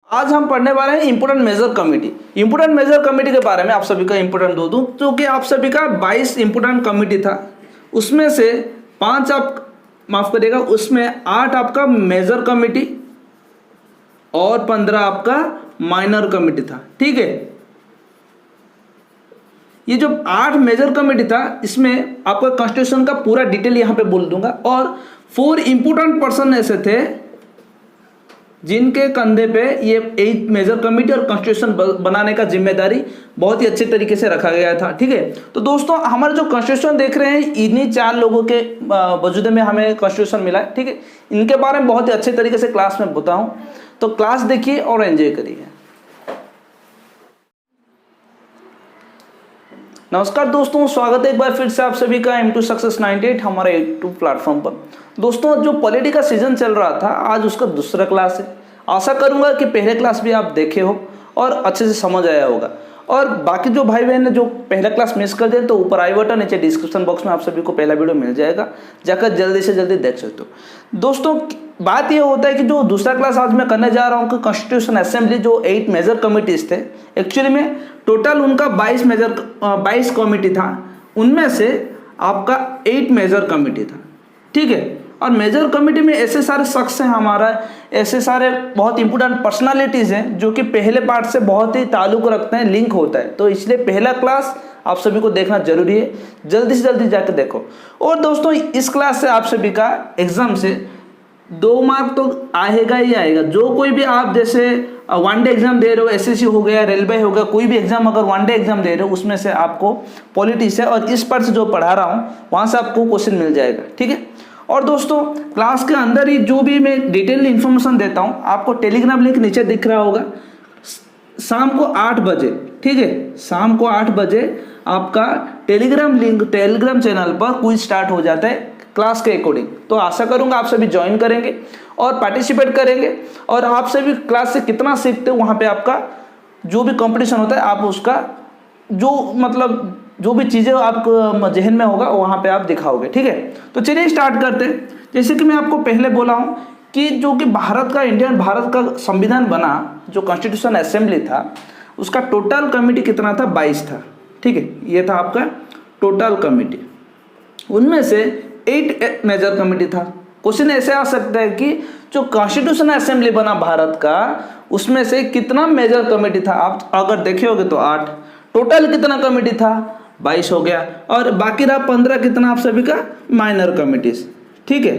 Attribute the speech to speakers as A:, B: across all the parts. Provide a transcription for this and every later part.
A: आज हम पढ़ने वाले हैं important major committee. Important major committee के बारे में आप सभी का इंपोर्टेंट दो दूं, क्योंकि आप सभी का 22 इंपोर्टेंट कमेटी था, उसमें से 5 आप माफ करिएगा, उसमें 8 आपका मेजर कमेटी और 15 आपका माइनर कमेटी था। ठीक है, ये जो 8 मेजर कमेटी था इसमें आपका कॉन्स्टिट्यूशन का पूरा डिटेल यहाँ पे बोल दूंगा, और 4 इंपोर्टेंट पर्सन ऐसे थे जिनके कंधे पे ये 8 मेजर कमेटी और कॉन्स्टिट्यूशन बनाने का जिम्मेदारी बहुत ही अच्छे तरीके से रखा गया था। ठीक है, तो दोस्तों हमारा जो कॉन्स्टिट्यूशन देख रहे हैं इन्हीं 4 लोगों के वजूद में हमें कॉन्स्टिट्यूशन मिला है। ठीक है, इनके बारे में बहुत ही अच्छे तरीके से क्लास में बताऊं, तो क्लास देखिए और एंजॉय करिए। नमस्कार दोस्तों, स्वागत है एक बार फिर से आप सभी का M2 सक्सेस 98 हमारे यूट्यूब प्लेटफॉर्म पर। दोस्तों जो पॉलिटी का सीजन चल रहा था, आज उसका दूसरा क्लास है। आशा करूंगा कि पहले क्लास भी आप देखे हो और अच्छे से समझ आया होगा, और बाकी जो भाई बहन ने जो पहला क्लास मिस कर दिया तो ऊपर आई बटन, नीचे डिस्क्रिप्शन बॉक्स में आप सभी को पहला वीडियो मिल जाएगा, जाकर जल्दी से जल्दी देख सकते हो। दोस्तों बात यह होता है कि जो दूसरा क्लास आज मैं करने जा रहा हूँ कि कॉन्स्टिट्यूशन असेंबली जो 8 मेजर कमिटीज थे, एक्चुअली में टोटल उनका 22 कमेटी था, उनमें से आपका 8 मेजर कमेटी था। ठीक है, और मेजर कमेटी में ऐसे सारे शख्स हैं हमारा, ऐसे सारे बहुत इंपॉर्टेंट पर्सनालिटीज़ हैं जो कि पहले पार्ट से बहुत ही ताल्लुक रखते हैं, लिंक होता है, तो इसलिए पहला क्लास आप सभी को देखना जरूरी है, जल्दी से जल्दी जाकर देखो। और दोस्तों इस क्लास से आप सभी का एग्जाम से 2 मार्क तो आएगा ही आएगा। जो कोई भी आप जैसे वनडे एग्जाम दे रहे हो, एसएससी हो गया, रेलवे हो गया, कोई भी एग्जाम अगर वनडे एग्जाम दे रहे हो उसमें से आपको पॉलिटी से और इस पार्ट से जो पढ़ा रहा हूँ वहाँ से आपको क्वेश्चन मिल जाएगा। ठीक है, और दोस्तों क्लास के अंदर ही जो भी मैं डिटेल इन्फॉर्मेशन देता हूँ आपको टेलीग्राम लिंक नीचे दिख रहा होगा, शाम को 8 बजे। ठीक है, शाम को 8 बजे आपका टेलीग्राम चैनल पर क्विज स्टार्ट हो जाता है क्लास के अकॉर्डिंग। तो आशा करूंगा आप सभी ज्वाइन करेंगे और पार्टिसिपेट करेंगे, और आप सभी क्लास से कितना सीखते हो वहाँ पे आपका जो भी कंपटीशन होता है आप उसका जो भी चीज़ें आपको जहन में होगा वहाँ पे आप दिखाओगे। ठीक है, तो चलिए स्टार्ट करते हैं। जैसे कि मैं आपको पहले बोला हूँ कि जो कि भारत का संविधान बना, जो कॉन्स्टिट्यूशन असेंबली था, उसका टोटल कमेटी कितना था? 22 था। ठीक है, ये था आपका टोटल कमेटी, उनमें से 8 मेजर कमेटी था। क्वेश्चन ऐसे आ सकता है कि जो कॉन्स्टिट्यूशन असेंबली बना भारत का, उसमें से कितना मेजर कमेटी था? आप अगर देखे होगे तो 8, टोटल कितना कमेटी था? 22 हो गया, और बाकी रहा 15 कितना आप सभी का? Minor committees. ठीक है,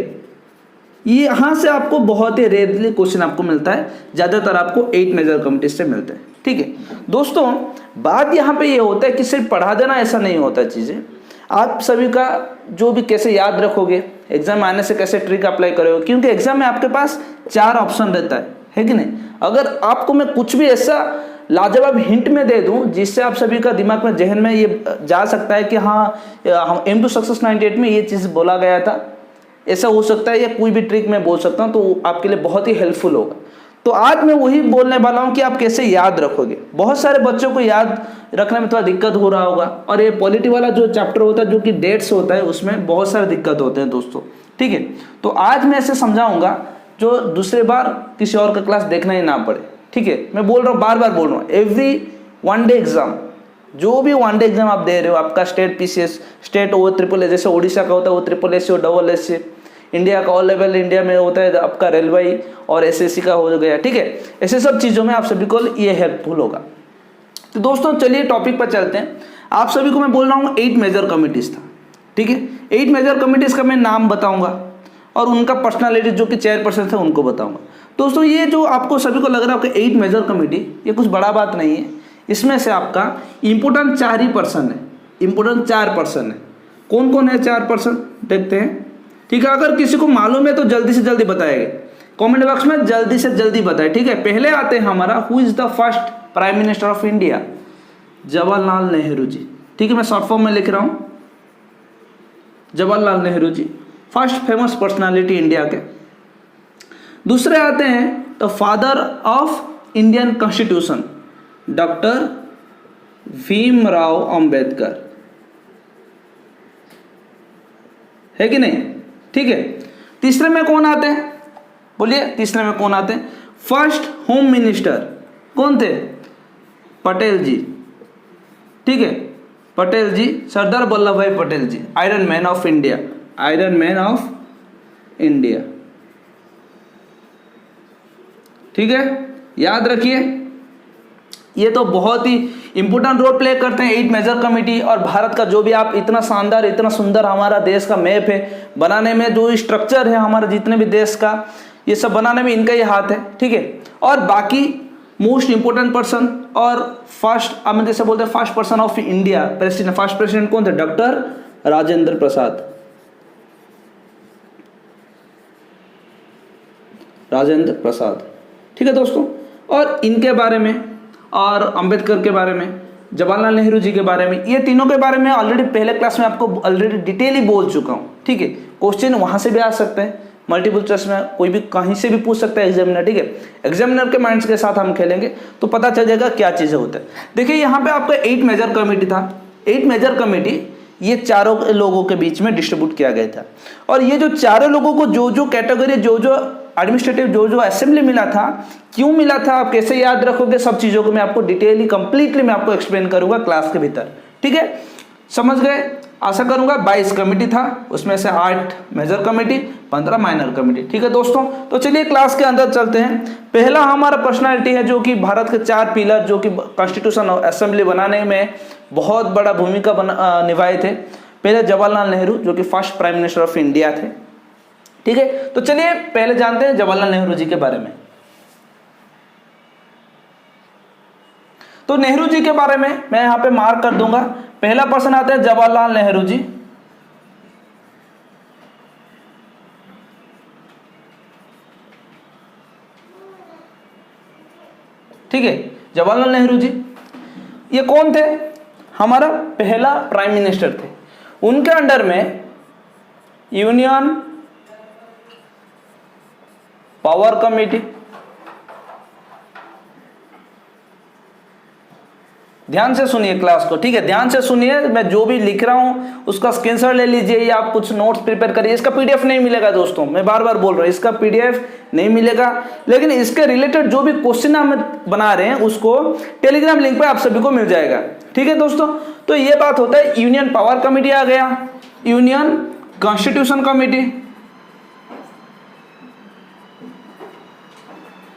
A: ये यहाँ से आपको बहुत ही रेयरली क्वेश्चन आपको मिलता है, ज़्यादातर आपको 8 मेजर कमेटीज से मिलते हैं। ठीक है दोस्तों, बात यहाँ पे ये होता है कि सिर्फ पढ़ा देना ऐसा नहीं होता चीज़ें, आप सभी का जो भी कैसे याद रखोगे, एग्जाम आने से कैसे ट्रिक अप्लाई करोगे, क्योंकि एग्जाम में आपके पास 4 ऑप्शन रहता है कि नहीं। अगर आपको मैं कुछ भी ऐसा लाजवाब हिंट में दे दूं जिससे आप सभी का दिमाग में जहन में ये जा सकता है कि हाँ हम M2 सक्सेस 98 में ये चीज़ बोला गया था, ऐसा हो सकता है, या कोई भी ट्रिक मैं बोल सकता हूँ, तो आपके लिए बहुत ही हेल्पफुल होगा। तो आज मैं वही बोलने वाला हूँ कि आप कैसे याद रखोगे। बहुत सारे बच्चों को याद रखने में थोड़ा दिक्कत हो रहा होगा, और ये पॉलिटी वाला जो चैप्टर होता है जो कि डेट्स होता है उसमें बहुत सारे दिक्कत होते हैं दोस्तों। ठीक है, तो आज मैं ऐसे समझाऊंगा जो दूसरे बार किसी और का क्लास देखना ही ना पड़े। ठीक है, मैं बोल रहा हूँ, बार बार बोल रहा हूँ, एवरी वनडे एग्जाम, जो भी वनडे एग्जाम आप दे रहे हो, आपका स्टेट PCS, स्टेट OSSS, जैसे उड़ीसा का होता है OSSS और SSC, इंडिया का ऑल लेवल इंडिया में होता है आपका रेलवे और SSC का हो गया। ठीक है, ऐसे सब चीज़ों में आप सभी को ये हेल्पफुल होगा। तो दोस्तों चलिए टॉपिक पर चलते हैं। आप सभी को मैं बोल रहा हूँ 8 मेजर कमिटीज़ था। ठीक है, 8 मेजर कमिटीज़ का मैं नाम बताऊँगा और उनका पर्सनालिटी जो कि चेयरपर्सन थे उनको बताऊँगा। दोस्तों ये जो आपको सभी को लग रहा है आपका 8 मेजर कमेटी, ये कुछ बड़ा बात नहीं है। इसमें से आपका इम्पोर्टेंट 4 ही पर्सन है, इम्पोर्टेंट 4 पर्सन है। कौन कौन है 4 पर्सन देखते हैं। ठीक है, अगर किसी को मालूम है तो जल्दी से जल्दी बताएगा, कमेंट बॉक्स में जल्दी से जल्दी बताए। ठीक है, पहले आते हैं हमारा who is the first prime minister of India? Jawaharlal Nehru ji. ठीक है, मैं शॉर्ट फॉर्म में लिख रहा हूँ, Jawaharlal Nehru ji, first famous personality India के। दूसरे आते हैं the father of Indian constitution, doctor Bhimrao Ambedkar, है कि नहीं। ठीक है, तीसरे में कौन आते हैं? बोलिए, तीसरे में कौन आते हैं? फर्स्ट होम मिनिस्टर कौन थे? पटेल जी, ठीक है, पटेल जी, Sardar Vallabh Bhai Patel ji, iron man of India, iron man of India, ठीक है, याद रखिए। ये तो बहुत ही इंपॉर्टेंट रोल प्ले करते हैं 8 मेजर कमेटी। और भारत का जो भी आप इतना शानदार, इतना सुंदर हमारा देश का मैप है बनाने में, जो स्ट्रक्चर है हमारे जितने भी देश का, ये सब बनाने में इनका ही हाथ है, ठीक है। और बाकी मोस्ट इंपोर्टेंट पर्सन और फर्स्ट, हम जैसे बोलते हैं first person of India president, first president कौन थे? डॉक्टर राजेंद्र प्रसाद, राजेंद्र प्रसाद, ठीक है दोस्तों। और इनके बारे में और अंबेडकर के बारे में, जवाहरलाल नेहरू जी के बारे में, ये तीनों के बारे में ऑलरेडी पहले क्लास में आपको ऑलरेडी डिटेली बोल चुका हूँ, ठीक है। क्वेश्चन वहां से भी आ सकते हैं, मल्टीपल चॉइस में कोई भी कहीं से भी पूछ सकता है एग्जामिनर, ठीक है। एग्जामिनर के माइंड्स के साथ हम खेलेंगे तो पता चल जाएगा क्या चीज़ें होता है। देखिए यहाँ पे आपका 8 मेजर कमेटी था, 8 मेजर कमेटी ये चारों लोगों के बीच में डिस्ट्रीब्यूट किया गया था। और ये जो चारों लोगों को जो जो कैटेगरी, जो जो एडमिनिस्ट्रेटिव, जो जो असेंबली मिला था, क्यों मिला था, आप कैसे याद रखोगे, सब चीज़ों को मैं आपको डिटेली कंप्लीटली मैं आपको एक्सप्लेन करूंगा क्लास के भीतर, ठीक है। समझ गए? आशा करूंगा। 22 कमेटी था, उसमें से 8 मेजर कमेटी, 15 माइनर कमेटी, ठीक है दोस्तों। तो चलिए क्लास के अंदर चलते हैं। पहला हमारा पर्सनालिटी है जो कि भारत के 4 पिलर, जो कि कॉन्स्टिट्यूशन असेंबली बनाने में बहुत बड़ा भूमिका निभाए थे। पहले जवाहरलाल नेहरू जो कि first prime minister of India थे, ठीक है। तो चलिए पहले जानते हैं जवाहरलाल नेहरू जी के बारे में। तो नेहरू जी के बारे में मैं यहां पे मार्क कर दूंगा। पहला पर्सन आता है जवाहरलाल नेहरू जी, ठीक है। जवाहरलाल नेहरू जी ये कौन थे? हमारा पहला प्राइम मिनिस्टर थे। उनके अंडर में यूनियन पावर कमेटी, ध्यान से सुनिए क्लास को, ठीक है, ध्यान से सुनिए। मैं जो भी लिख रहा हूं उसका स्क्रीनशॉट ले लीजिए या आप कुछ नोट्स प्रिपेयर करिए। इसका पीडीएफ नहीं मिलेगा दोस्तों, मैं बार बार बोल रहा हूं, इसका पीडीएफ नहीं मिलेगा, लेकिन इसके रिलेटेड जो भी क्वेश्चन हम बना रहे हैं उसको टेलीग्राम लिंक पे आप सभी को मिल जाएगा, ठीक है दोस्तों। तो ये बात होता है, यूनियन पावर कमेटी आ गया, union constitution committee,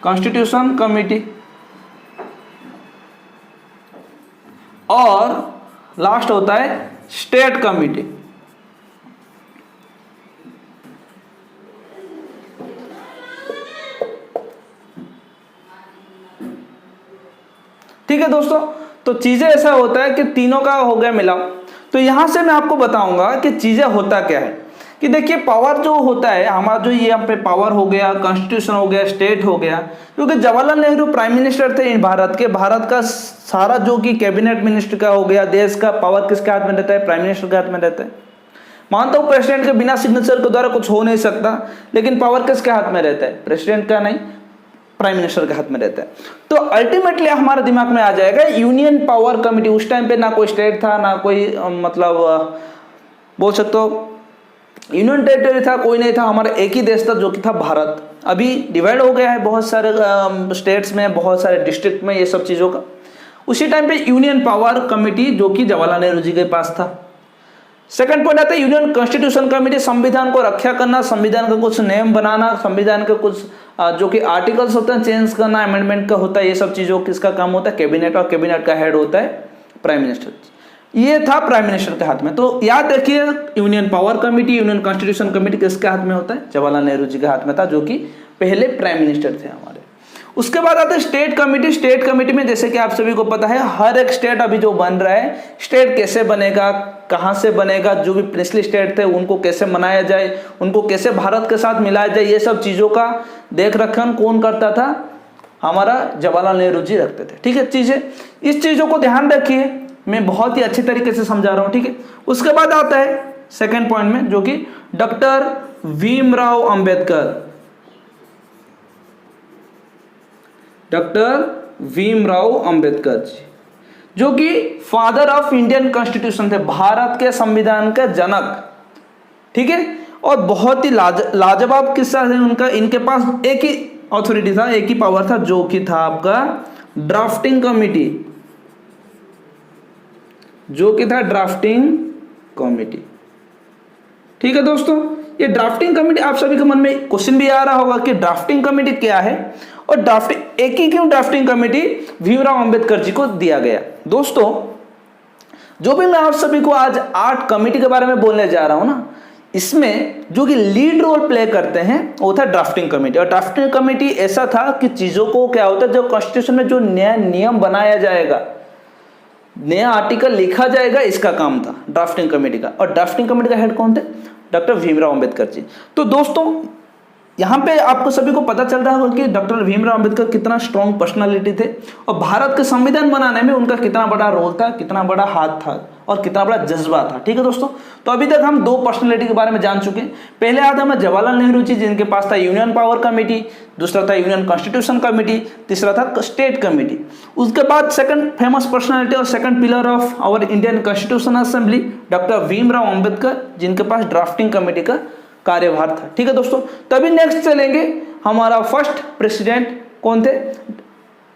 A: constitution committee, और लास्ट होता है स्टेट कमेटी। ठीक है दोस्तों, तो चीजें ऐसा होता है कि तीनों का हो गया मिला। तो यहां से मैं आपको बताऊंगा कि चीजें होता क्या है। कि देखिए पावर जो होता है हमारा, जो ये यहाँ पे पावर हो गया, कॉन्स्टिट्यूशन हो गया, स्टेट हो गया, क्योंकि जवाहरलाल नेहरू प्राइम मिनिस्टर थे भारत के, भारत का सारा जो कि कैबिनेट मिनिस्टर का हो गया, देश का पावर किसके हाथ में रहता है? प्राइम मिनिस्टर के हाथ में रहता है। मानता हूं प्रेसिडेंट के बिना सिग्नेचर के द्वारा कुछ हो नहीं सकता, लेकिन पावर किसके हाथ में रहता है? प्रेसिडेंट का नहीं, प्राइम मिनिस्टर के हाथ में रहता है। तो अल्टीमेटली हमारे दिमाग में आ जाएगा यूनियन पावर कमेटी। उस टाइम पे ना कोई स्टेट था, ना कोई मतलब बोल सकते हो यूनियन टेरिटरी था, कोई नहीं था, हमारा एक ही देश था जो कि था भारत। अभी डिवाइड हो गया है बहुत सारे स्टेट्स में, बहुत सारे डिस्ट्रिक्ट में, ये सब चीज़ों का। उसी टाइम पे यूनियन पावर कमेटी जो कि जवाहरलाल नेहरू जी के पास था। सेकंड पॉइंट आता है यूनियन कॉन्स्टिट्यूशन कमेटी, संविधान को रक्षा करना, संविधान का कुछ नियम बनाना, संविधान के कुछ जो कि आर्टिकल्स होते हैं चेंज करना, अमेंडमेंट का होता है, ये सब चीज़ों किसका काम होता है? कैबिनेट, और कैबिनेट का हेड होता है प्राइम मिनिस्टर। ये था प्राइम मिनिस्टर के हाथ में। तो याद रखिए union power committee, union constitution committee किसके हाथ में होता है? जवाहरलाल नेहरू जी के हाथ में था, जो कि पहले प्राइम मिनिस्टर थे हमारे। उसके बाद आता है स्टेट कमेटी। स्टेट कमेटी में जैसे कि आप सभी को पता है, हर एक स्टेट अभी जो बन रहा है, स्टेट कैसे बनेगा, कहाँ से बनेगा, जो भी पिछले स्टेट थे उनको कैसे मनाया जाए, उनको कैसे भारत के साथ मिलाया जाए, ये सब चीज़ों का देख रखन कौन करता था? हमारा जवाहरलाल नेहरू जी रखते थे, ठीक है। चीज़ें, इस चीज़ों को ध्यान रखिए, मैं बहुत ही अच्छे तरीके से समझा रहा हूं, ठीक है। उसके बाद आता है सेकंड पॉइंट में, जो कि डॉक्टर भीमराव अंबेडकर, डॉक्टर भीमराव अंबेडकर जी, जो कि फादर ऑफ इंडियन कॉन्स्टिट्यूशन थे, भारत के संविधान के जनक, ठीक है। और बहुत ही लाजवाब किस्सा है उनका। इनके पास एक ही ऑथोरिटी था, एक ही पावर था, जो कि था आपका ड्राफ्टिंग कमिटी, जो कि था ड्राफ्टिंग कमिटी। ठीक है दोस्तों, ये ड्राफ्टिंग कमेटी, आप सभी के मन में क्वेश्चन भी आ रहा होगा कि ड्राफ्टिंग कमेटी क्या है और ड्राफ्टिंग एक ही क्यों ड्राफ्टिंग कमेटी भीमराव अंबेडकर जी को दिया गया। दोस्तों, जो भी मैं आप सभी को आज 8 कमेटी के बारे में बोलने जा रहा हूं ना, इसमें जो कि लीड रोल प्ले करते हैं वो था ड्राफ्टिंग कमेटी। और ड्राफ्टिंग कमेटी ऐसा था कि चीजों को क्या होता है, जो कॉन्स्टिट्यूशन में जो नया नियम बनाया जाएगा, नया आर्टिकल लिखा जाएगा, इसका काम था ड्राफ्टिंग कमेटी का। और ड्राफ्टिंग कमेटी का हेड कौन थे? डॉक्टर भीमराव अंबेडकर जी। तो दोस्तों, यहाँ पे आपको सभी को पता चल रहा होगा कि डॉक्टर भीमराव अंबेडकर कितना स्ट्रॉन्ग पर्सनालिटी थे और भारत के संविधान बनाने में उनका कितना बड़ा रोल था, कितना बड़ा हाथ था और कितना बड़ा जज्बा था। ठीक है दोस्तों, तो अभी तक हम 2 पर्सनालिटी के बारे में जान चुके हैं। पहले आता हमें जवाहरलाल नेहरू जी, जिनके पास था यूनियन पावर कमेटी, दूसरा था यूनियन कॉन्स्टिट्यूशन कमेटी, तीसरा था स्टेट कमेटी। उसके बाद सेकंड फेमस पर्सनालिटी और second pillar of our Indian constitution assembly doctor Bhimrao Ambedkar, जिनके पास ड्राफ्टिंग कमेटी का कार्यभार था। ठीक है दोस्तों, तभी नेक्स्ट चलेंगे, हमारा फर्स्ट प्रेसिडेंट कौन थे?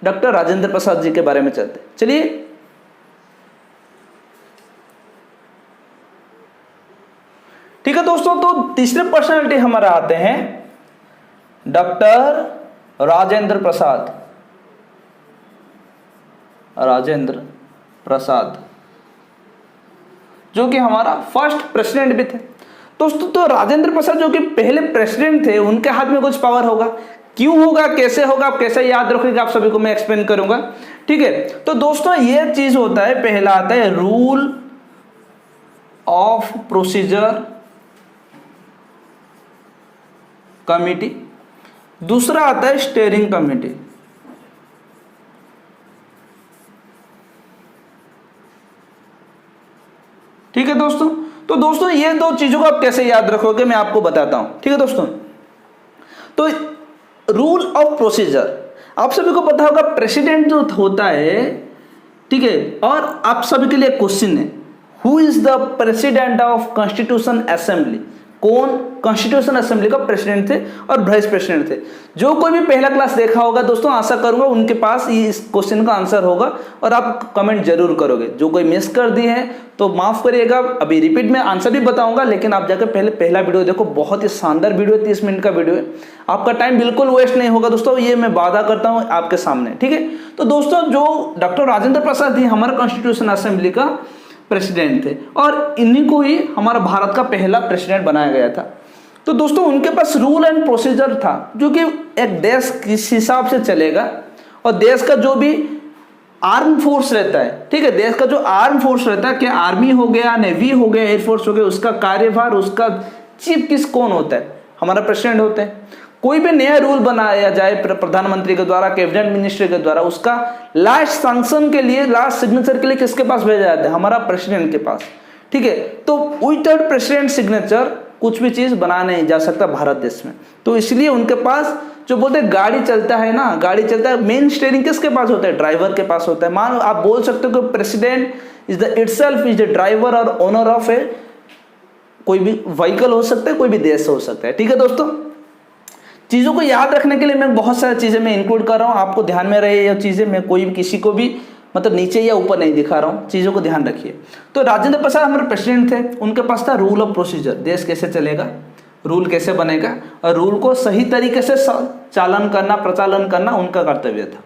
A: डॉक्टर राजेंद्र प्रसाद जी के बारे में चलते। चलिए, ठीक है दोस्तों, तो तीसरे पर्सनालिटी हमारा आते हैं डॉक्टर राजेंद्र प्रसाद। राजेंद्र प्रसाद जो कि हमारा फर्स्ट प्रेसिडेंट भी थे। दोस्तों, तो राजेंद्र प्रसाद जो कि पहले प्रेसिडेंट थे, उनके हाथ में कुछ पावर होगा। क्यों होगा, कैसे होगा, आप कैसे याद रखोगे, आप सभी को मैं एक्सप्लेन करूंगा। ठीक है, तो दोस्तों ये चीज होता है, पहला आता है रूल ऑफ प्रोसीजर कमिटी, दूसरा आता है स्टीयरिंग कमेटी। ठीक है दोस्तों, तो दोस्तों ये 2 चीजों को आप कैसे याद रखोगे मैं आपको बताता हूं। ठीक है दोस्तों, तो रूल ऑफ प्रोसीजर, आप सभी को पता होगा प्रेसिडेंट जो होता है, ठीक है, और आप सभी के लिए क्वेश्चन है, who is the president of constitution assembly? कौन कॉन्स्टिट्यूशन असेंबली का प्रेसिडेंट थे और वाइस प्रेसिडेंट थे? जो कोई भी पहला क्लास देखा होगा दोस्तों, आशा करूंगा उनके पास ये इस क्वेश्चन का आंसर होगा और आप कमेंट जरूर करोगे। जो कोई मिस कर दी है तो माफ करिएगा, अभी रिपीट में आंसर भी बताऊंगा, लेकिन आप जाकर पहले पहला वीडियो देखो, बहुत ही शानदार वीडियो है, 30 मिनट का वीडियो है, आपका टाइम बिल्कुल वेस्ट नहीं होगा दोस्तों, ये मैं वादा करता हूँ आपके सामने। ठीक है, तो दोस्तों जो डॉक्टर राजेंद्र प्रसाद जी हमारे कॉन्स्टिट्यूशन असेंबली का प्रेसिडेंट थे और इन्हीं को ही हमारा भारत का पहला प्रेसिडेंट बनाया गया था। तो दोस्तों उनके पास रूल एंड प्रोसीजर था, जो कि एक देश किस हिसाब से चलेगा और देश का जो भी आर्म फोर्स रहता है, ठीक है, देश का जो आर्म फोर्स रहता है, क्या आर्मी हो गया, नेवी हो गया, एयरफोर्स हो गया, उसका कार्यभार, उसका चीफ किस कौन होता है? हमारा प्रेसिडेंट होते हैं। कोई भी नया रूल बनाया जाए प्रधानमंत्री के द्वारा, कैबिनेट मिनिस्टर के द्वारा, उसका लास्ट सैंक्शन के लिए, लास्ट सिग्नेचर के लिए किसके पास भेजा जाता है? हमारा प्रेसिडेंट के पास। ठीक है, तो विदाउट प्रेसिडेंट सिग्नेचर कुछ भी चीज बना नहीं जा सकता भारत देश में। तो इसलिए उनके पास जो बोलते हैं गाड़ी चलता है ना, गाड़ी चलता है, मेन स्टीयरिंग किसके पास होता है? ड्राइवर के पास होता है। मान आप बोल सकते हो कि president is the itself is the driver और ओनर ऑफ ए कोई भी व्हीकल हो सकता है, कोई भी देश हो सकता है। ठीक है दोस्तों, चीज़ों को याद रखने के लिए मैं बहुत सारी चीज़ें मैं इंक्लूड कर रहा हूँ, आपको ध्यान में रहे ये चीज़ें, मैं कोई भी किसी को भी मतलब नीचे या ऊपर नहीं दिखा रहा हूँ, चीज़ों को ध्यान रखिए। तो राजेंद्र प्रसाद हमारे प्रेसिडेंट थे, उनके पास था रूल ऑफ प्रोसीजर, देश कैसे चलेगा, रूल कैसे बनेगा और रूल को सही तरीके से चालन करना, प्रचालन करना उनका कर्तव्य था।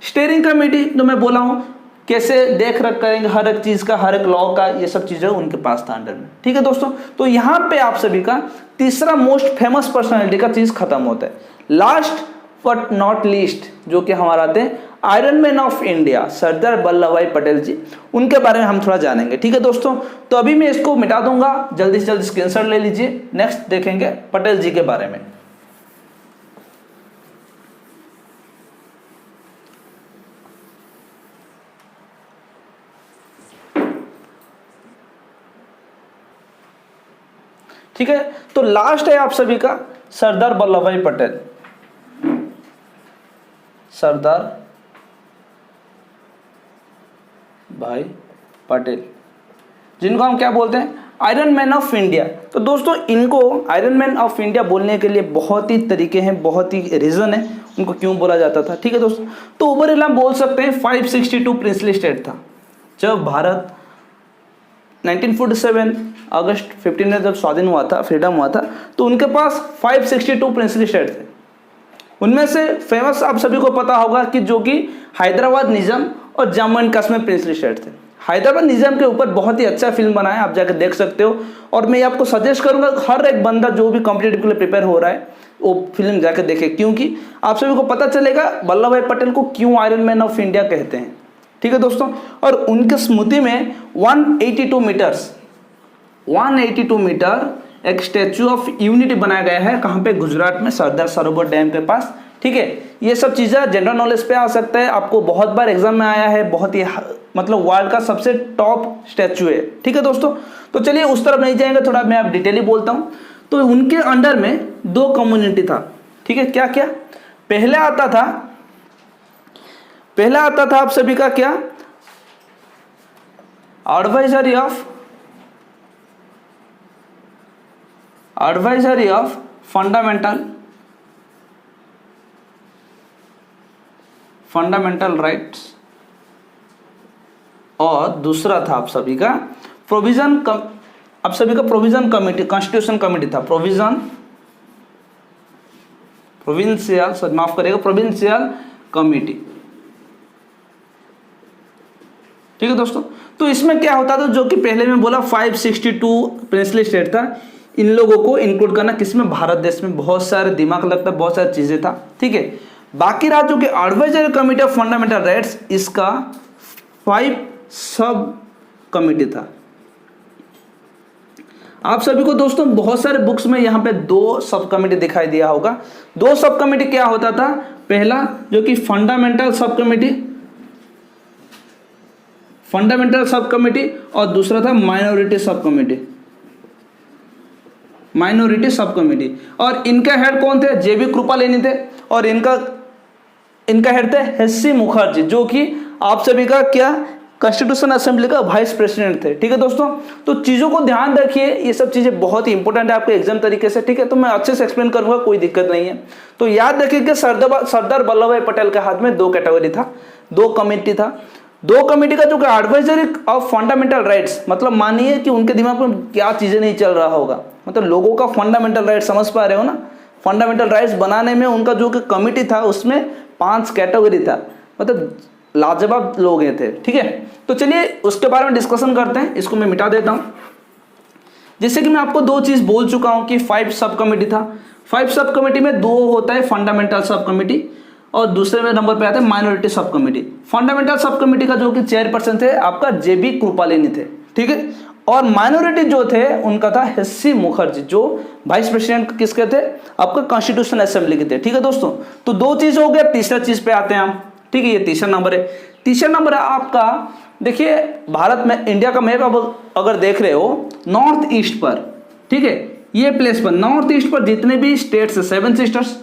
A: स्टीयरिंग कमेटी जो मैं बोला हूँ, कैसे देख रख करेंगे हर एक चीज़ का, हर एक लॉ का, ये सब चीज़ें उनके पास था अंडर में। ठीक है दोस्तों, तो यहाँ पे आप सभी का तीसरा मोस्ट फेमस पर्सनालिटी का चीज़ खत्म होता है। लास्ट बट नॉट लीस्ट जो कि हमारा आते हैं आयरन मैन ऑफ इंडिया सरदार वल्लभ भाई पटेल जी, उनके बारे में हम थोड़ा जानेंगे। ठीक है दोस्तों, तो अभी मैं इसको मिटा दूंगा, जल्दी से जल्दी स्क्रीनशॉट ले लीजिए। नेक्स्ट देखेंगे पटेल जी के बारे में। ठीक है, तो लास्ट है आप सभी का सरदार वल्लभ भाई पटेल। सरदार भाई पटेल, जिनको हम क्या बोलते हैं? Iron man of India. तो दोस्तों इनको आयरन मैन ऑफ इंडिया बोलने के लिए बहुत ही तरीके हैं, बहुत ही रीज़न है, उनको क्यों बोला जाता था, ठीक है दोस्तों। तो ओवरऑल हम बोल सकते हैं 562 प्रिंसली स्टेट था। जब भारत 1947 अगस्त 15 में जब स्वाधीन हुआ था, फ्रीडम हुआ था, तो उनके पास 562 प्रिंसली स्टेट थे। उनमें से फेमस आप सभी को पता होगा कि जो कि हैदराबाद निजाम और Jammu and Kashmir princely state थे। हैदराबाद निजाम के ऊपर बहुत ही अच्छा फिल्म बना है, आप जाकर देख सकते हो। और मैं आपको सजेस्ट करूंगा हर एक बंदा जो भी कॉम्पिटिटिव के लिए प्रिपेयर हो रहा है वो फिल्म जाकर देखे, क्योंकि आप सभी को पता चलेगा वल्लभ भाई पटेल को क्यों आयरन मैन ऑफ इंडिया कहते हैं, ठीक है दोस्तों। और उनके स्मृति में 182 मीटर एक स्टैचू ऑफ यूनिटी बनाया गया है। कहाँ पे? गुजरात में सरदार सरोवर डैम के पास, ठीक है। ये सब चीज़ें जनरल नॉलेज पे आ सकता है, आपको बहुत बार एग्जाम में आया है, बहुत ही मतलब वर्ल्ड का सबसे टॉप स्टैचू है, ठीक है दोस्तों। तो चलिए उस तरफ नहीं जाएंगे, थोड़ा मैं आप डिटेली बोलता हूँ। तो उनके अंडर में 2 कम्युनिटी था, ठीक है। क्या क्या? पहले आता था आप सभी का क्या? एडवाइजरी ऑफ फंडामेंटल राइट्स, और दूसरा था आप सभी का प्रोविजन कमेटी, कॉन्स्टिट्यूशन कमेटी था। प्रोविंशियल कमेटी, ठीक है दोस्तों। तो इसमें क्या होता था, जो कि पहले में बोला 562 प्रिंसली स्टेट था, इन लोगों को इंक्लूड करना किसमें? भारत देश में। बहुत सारे दिमाग लगता, बहुत सारी चीजें था, ठीक है। बाकी राज्यों के advisory committee of fundamental rights, इसका 5 सब कमेटी था। आप सभी को दोस्तों बहुत सारे बुक्स में यहाँ पे 2 सब कमेटी दिखाई दिया होगा। 2 सब कमेटी क्या होता था? पहला जो कि फंडामेंटल सब कमेटी, और दूसरा था माइनॉरिटी सब कमेटी। और इनका हेड कौन थे? जेबी कृपलानी थे, और इनका हेड थे एस.सी. मुखर्जी, जो कि आप सभी का क्या कॉन्स्टिट्यूशन असेंबली का वाइस प्रेसिडेंट थे, ठीक है दोस्तों। तो चीज़ों को ध्यान रखिए, ये सब चीज़ें बहुत ही इंपॉर्टेंट है आपके एग्जाम तरीके से, ठीक है। तो मैं अच्छे से एक्सप्लेन करूंगा, कोई दिक्कत नहीं है। तो याद रखिए कि सरदार वल्लभ भाई पटेल के हाथ में 2 कैटेगरी था, 2 कमेटी था। 2 कमेटी का जो एडवाइजरी ऑफ फंडामेंटल राइट्स, मतलब मानिए कि उनके दिमाग में क्या चीज़ें नहीं चल रहा होगा, मतलब लोगों का फंडामेंटल राइट्स समझ पा रहे हो ना। फंडामेंटल राइट्स बनाने में उनका जो कमेटी था उसमें 5 कैटेगरी था, मतलब लाजवाब लोग थे, ठीक है। तो चलिए उसके बारे में डिस्कशन करते हैं। इसको मैं मिटा देता हूँ। जैसे कि मैं आपको 2 चीज़ बोल चुका हूँ कि 5 सब कमेटी था। 5 सब कमेटी में 2 होता है फंडामेंटल सब कमेटी, और दूसरे में नंबर पे आता है minority sub committee. Fundamental sub committee का जो कि चेयरपर्सन थे आपका जेबी कृपलानी थे, ठीक है। और माइनॉरिटी जो थे उनका था एस.सी. मुखर्जी, जो वाइस प्रेसिडेंट किसके थे? आपका कॉन्स्टिट्यूशन असेंबली के थे, ठीक है दोस्तों। तो 2 चीज हो गया। तीसरा चीज पे आते हैं हम, ठीक है। ये तीसरा नंबर है। तीसरा नंबर है आपका, देखिए भारत में इंडिया का मैप अगर देख रहे हो नॉर्थ ईस्ट पर, ठीक है, ये प्लेस पर नॉर्थ ईस्ट पर जितने भी स्टेट्स है 7 सिस्टर्स,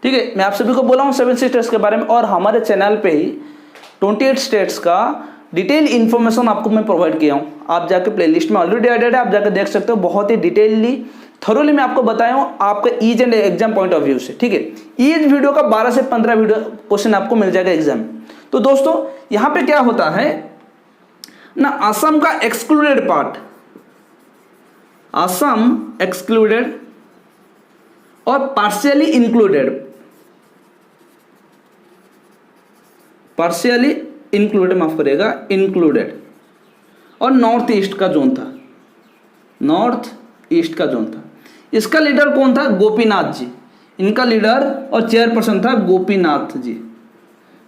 A: ठीक है। मैं आप सभी को बोला हूँ 7 सिस्टर्स के बारे में, और हमारे चैनल पे ही 28 स्टेट्स का डिटेल इन्फॉर्मेशन आपको मैं प्रोवाइड किया हूँ। आप जाके प्लेलिस्ट में ऑलरेडी एडेड है, आप जाकर देख सकते हो। बहुत ही डिटेलली थोरोली मैं आपको बताया हूँ आपका ease and exam point of view से, ठीक है। ईज वीडियो का 12 से 15 वीडियो क्वेश्चन आपको मिल जाएगा एग्जाम में। तो दोस्तों यहाँ पे क्या होता है ना, असम का एक्सक्लूडेड पार्ट, असम एक्सक्लूडेड और पार्शियली इंक्लूडेड माफ करिएगा, इंक्लूडेड, और नॉर्थ ईस्ट का जोन था, नॉर्थ ईस्ट का जोन था। इसका लीडर कौन था? गोपीनाथ जी। इनका लीडर और चेयरपर्सन था गोपीनाथ जी,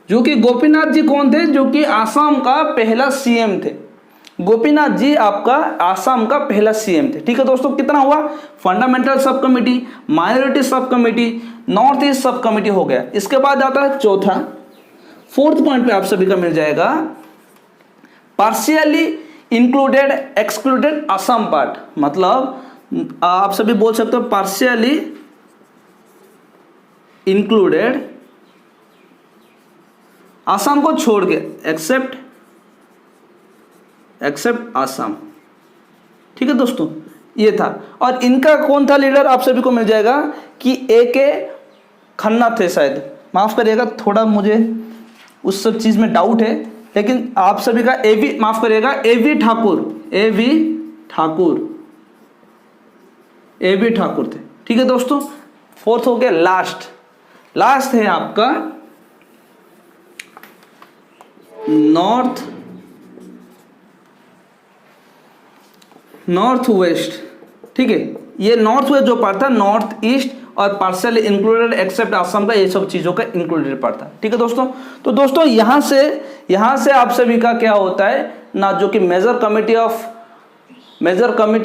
A: जो कि गोपीनाथ जी कौन थे? जो कि आसाम का पहला सीएम थे। गोपीनाथ जी आपका आसाम का पहला सीएम थे, ठीक है दोस्तों। कितना हुआ? Fundamental sub committee, minority sub committee, north east sub committee हो गया। इसके बाद आता है चौथा, 4th पॉइंट पे आप सभी का मिल जाएगा partially included excluded Assam part, मतलब आप सभी बोल सकते हो पार्शियली इंक्लूडेड असम को छोड़ के, एक्सेप्ट असम, ठीक है दोस्तों। ये था, और इनका कौन था लीडर? आप सभी को मिल जाएगा कि ए के खन्ना थे शायद, माफ़ करिएगा, थोड़ा मुझे उस सब चीज़ में डाउट है, लेकिन आप सभी का एवी, माफ़ करिएगा, एवी ठाकुर, एवी ठाकुर, एवी ठाकुर थे। ठीक है दोस्तों, फोर्थ हो गया लास्ट, लास्ट है आपका नॉर्थ वेस्ट। ठीक है, ये नॉर्थ वेस्ट जो पार्ट था, नॉर्थ ईस्ट और पार्शियल इंक्लूडेड एक्सेप्ट असम का, ये सब चीज़ों का इंक्लूडेड पार्ट था। ठीक है दोस्तों, तो दोस्तों यहाँ से आप सभी का क्या होता है ना, जो कि मेजर कमेटी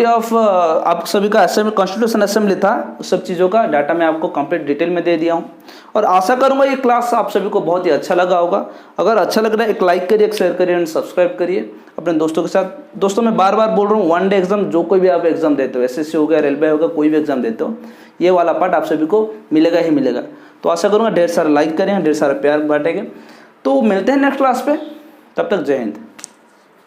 A: ऑफ आप सभी का असेंबली, कॉन्स्टिट्यूशन असेंबली था, उस सब चीज़ों का डाटा मैं आपको कंप्लीट डिटेल में दे दिया हूँ। और आशा करूँगा ये क्लास आप सभी को बहुत ही अच्छा लगा होगा। अगर अच्छा लग रहा है एक लाइक करिए, एक शेयर करिए एंड सब्सक्राइब करिए अपने दोस्तों के साथ। दोस्तों मैं बार बार बोल रहा हूँ, वन डे एग्जाम जो कोई भी आप एग्जाम देते हो, एसएससी हो गया, रेलवे हो गया, कोई भी एग्जाम देते हो, ये वाला पार्ट आप सभी को मिलेगा ही मिलेगा। तो आशा करूँगा ढेर सारा लाइक करें, ढेर सारा प्यार बांटेंगे। तो मिलते हैं नेक्स्ट क्लास पे, तब तक जय हिंद।